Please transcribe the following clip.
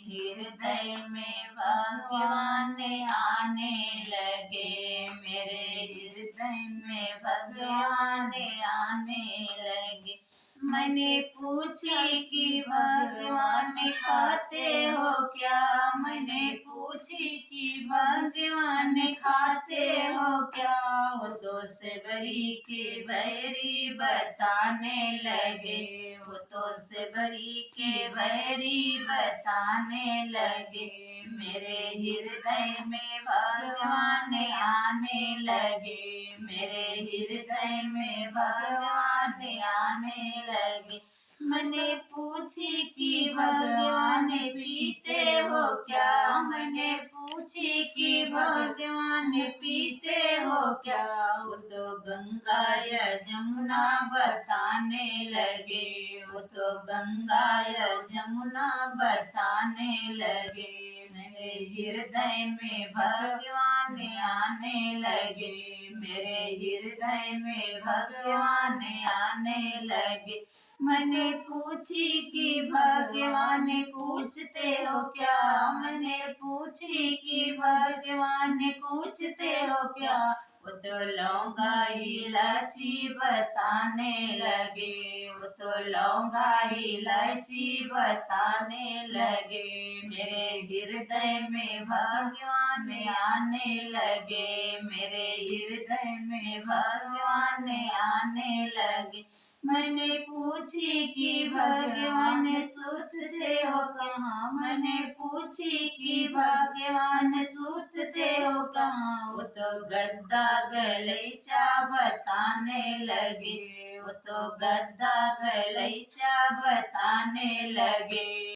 हृदय में भगवान आने लगे, मेरे हृदय में भगवान आने लगे। मैंने पूछी कि भगवान खाते हो क्या, मैंने पूछी कि भगवान खाते हो क्या। वो तो सबरी के बैरी बताने लगे, वो तो सबरी के बैरी बताने लगे। मेरे हृदय में भगवान आने लगे, मेरे हृदय में भगवान आने लगे। मैंने पूछी कि भगवान पीते हो क्या, मैंने पूछी कि भगवान पीते हो क्या। वो तो गंगा या जमुना बताने लगे, वो तो गंगा या जमुना बताने लगे। मेरे हृदय में भगवान आने लगे, मेरे हृदय में भगवान आने लगे। मैंने पूछी कि भगवान पूछते हो क्या, मैंने पूछी कि भगवान पूछते हो क्या। वो तो लौंगा इलायची बताने लगे, वो तो लौंगा इलायची बताने लगे। मेरे हृदय में भगवान आने लगे, मेरे हृदय में भगवान आने लगे। मैंने पूछी कि भगवान सूतते हो कहाँ, मैंने पूछी कि भगवान सूतते हो कहाँ। वो तो गद्दा गलीचा बताने लगे, वो तो गद्दा गलीचा बताने लगे।